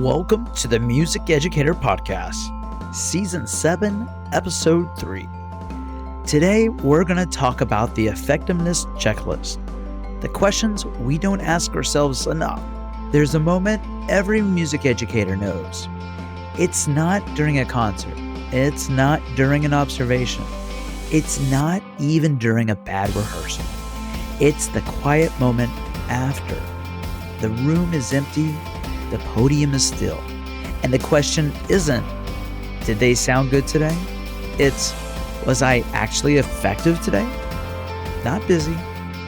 Welcome to the Music Educator Podcast, Season 7, Episode 3. Today, we're going to talk about the effectiveness checklist, the questions we don't ask ourselves enough. There's a moment every music educator knows. It's not during a concert. It's not during an observation. It's not even during a bad rehearsal. It's the quiet moment after. The room is empty. The podium is still. And the question isn't, did they sound good today? It's, was I actually effective today? Not busy,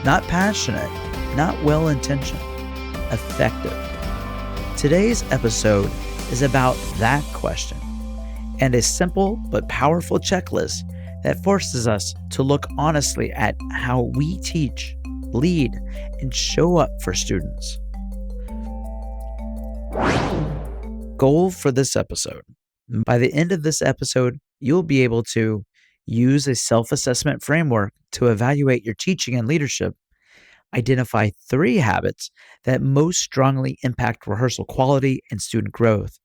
not passionate, not well-intentioned, effective. Today's episode is about that question and a simple but powerful checklist that forces us to look honestly at how we teach, lead, and show up for students. Goal for this episode. By the end of this episode, you'll be able to use a self-assessment framework to evaluate your teaching and leadership, identify 3 habits that most strongly impact rehearsal quality and student growth,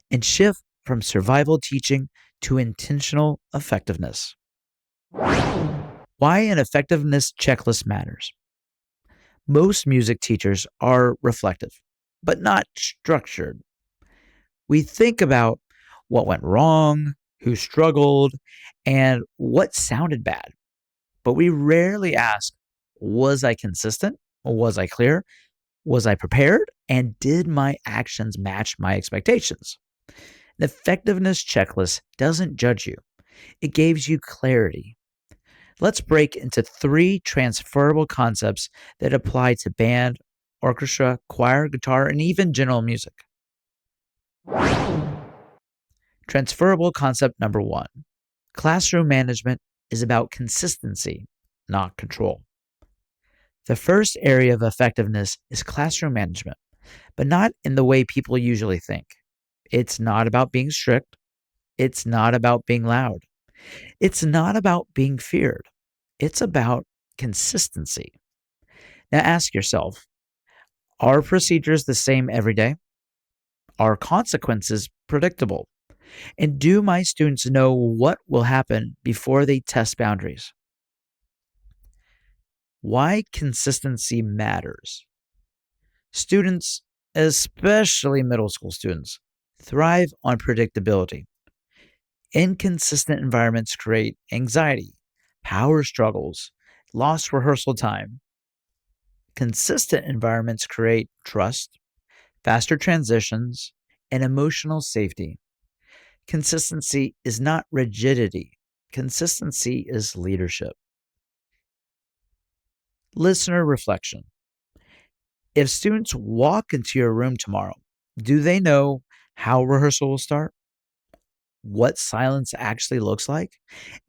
and shift from survival teaching to intentional effectiveness. Why an effectiveness checklist matters. Most music teachers are reflective, but not structured. We think about what went wrong, who struggled, and what sounded bad. But we rarely ask, was I consistent? Was I clear? Was I prepared? And did my actions match my expectations? The effectiveness checklist doesn't judge you. It gives you clarity. Let's break into 3 transferable concepts that apply to band, orchestra, choir, guitar, and even general music. Transferable concept number 1. Classroom management is about consistency, not control. The first area of effectiveness is classroom management, but not in the way people usually think. It's not about being strict. It's not about being loud. It's not about being feared. It's about consistency. Now ask yourself, are procedures the same every day? Are consequences predictable? And do my students know what will happen before they test boundaries? Why consistency matters. Students, especially middle school students, thrive on predictability. Inconsistent environments create anxiety, power struggles, lost rehearsal time. Consistent environments create trust, faster transitions, and emotional safety. Consistency is not rigidity. Consistency is leadership. Listener reflection. If students walk into your room tomorrow, do they know how rehearsal will start? What silence actually looks like?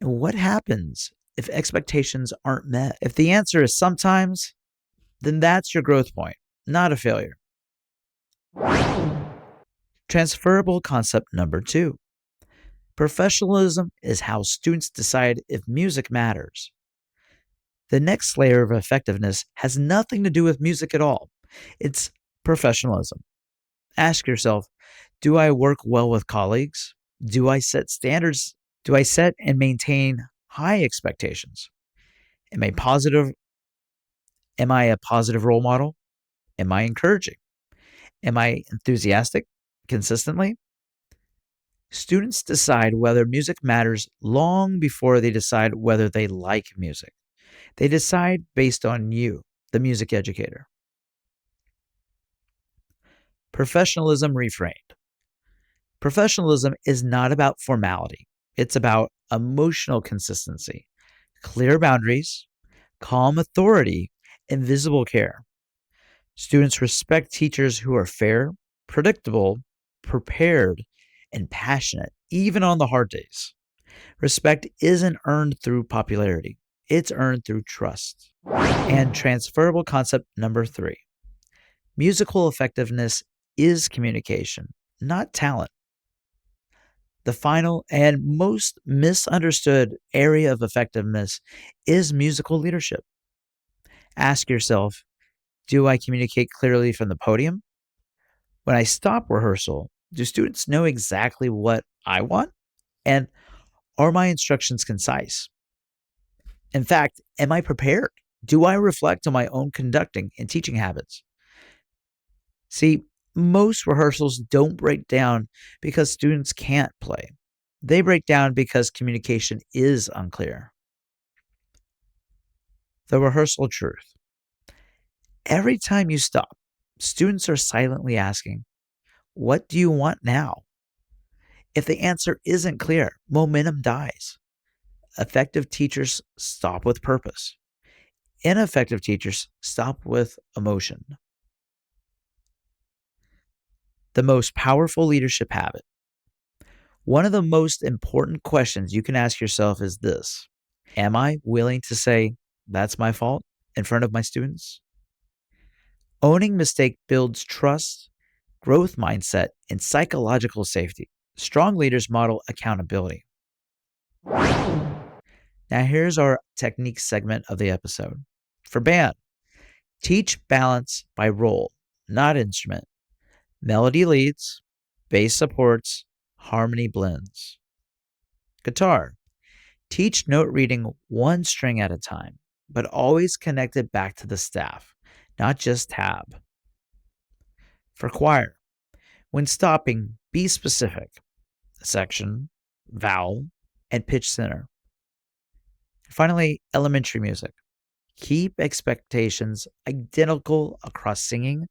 And what happens if expectations aren't met? If the answer is sometimes, then that's your growth point, not a failure. Transferable concept number 2. Professionalism is how students decide if music matters. The next layer of effectiveness has nothing to do with music at all. It's professionalism. Ask yourself, do I work well with colleagues? Do I set standards? Do I set and maintain high expectations? Am I a positive role model? Am I encouraging? Am I enthusiastic consistently? Students decide whether music matters long before they decide whether they like music. They decide based on you, the music educator. Professionalism reframed. Professionalism is not about formality. It's about emotional consistency, clear boundaries, calm authority, and visible care. Students respect teachers who are fair, predictable, prepared, and passionate, even on the hard days. Respect isn't earned through popularity. It's earned through trust. And transferable concept number 3. Musical effectiveness is communication, not talent. The final and most misunderstood area of effectiveness is musical leadership. Ask yourself, do I communicate clearly from the podium? When I stop rehearsal, Do students know exactly what I want? And are my instructions concise? In fact, am I prepared? Do I reflect on my own conducting and teaching habits? See, most rehearsals don't break down because students can't play. They break down because communication is unclear. The rehearsal truth. Every time you stop, students are silently asking, "What do you want now?" If the answer isn't clear, momentum dies. Effective teachers stop with purpose. Ineffective teachers stop with emotion. The most powerful leadership habit. One of the most important questions you can ask yourself is this: am I willing to say, "That's my fault," in front of my students? Owning mistake builds trust, growth mindset, and psychological safety. Strong leaders model accountability. Now, here's our technique segment of the episode. For band, teach balance by role, not instrument. Melody leads, bass supports, harmony blends. Guitar, teach note reading one string at a time, but always connect it back to the staff, not just tab. For choir, when stopping, be specific: section, vowel, and pitch center. Finally, elementary music. Keep expectations identical across singing,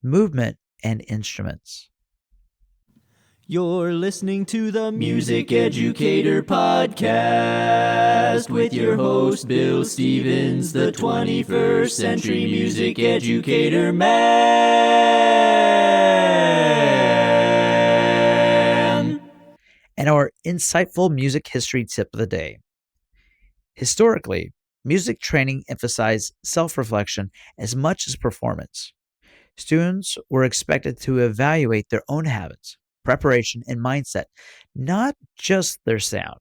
movement, and instruments. You're listening to the Music Educator Podcast with your host, Bill Stevens, the 21st Century Music Educator man. And our insightful music history tip of the day. Historically, music training emphasized self-reflection as much as performance. Students were expected to evaluate their own habits, preparation, and mindset, not just their sound.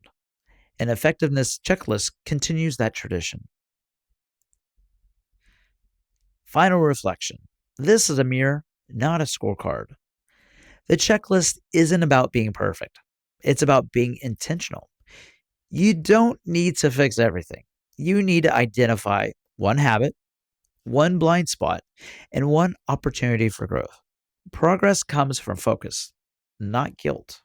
An effectiveness checklist continues that tradition. Final reflection. This is a mirror, not a scorecard. The checklist isn't about being perfect. It's about being intentional. You don't need to fix everything. You need to identify one habit, one blind spot, and one opportunity for growth. Progress comes from focus, not guilt.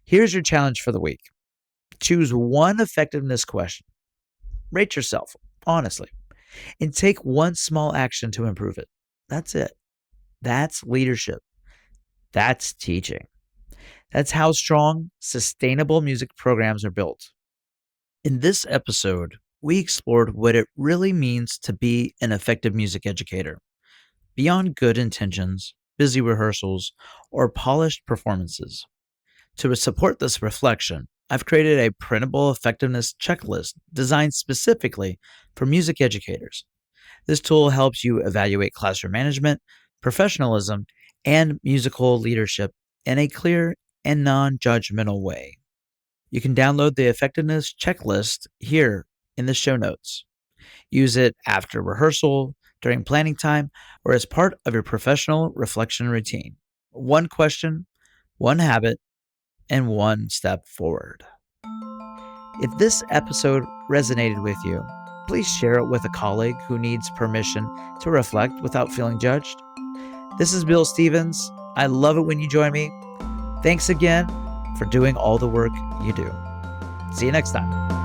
Here's your challenge for the week. Choose one effectiveness question. Rate yourself, honestly, and take one small action to improve it. That's it. That's leadership. That's teaching. That's how strong, sustainable music programs are built. In this episode, we explored what it really means to be an effective music educator. Beyond good intentions, busy rehearsals, or polished performances. To support this reflection, I've created a printable effectiveness checklist designed specifically for music educators. This tool helps you evaluate classroom management, professionalism, and musical leadership in a clear and non-judgmental way. You can download the effectiveness checklist here in the show notes. Use it after rehearsal, during planning time, or as part of your professional reflection routine. One question, one habit, and one step forward. If this episode resonated with you, please share it with a colleague who needs permission to reflect without feeling judged. This is Bill Stevens. I love it when you join me. Thanks again for doing all the work you do. See you next time.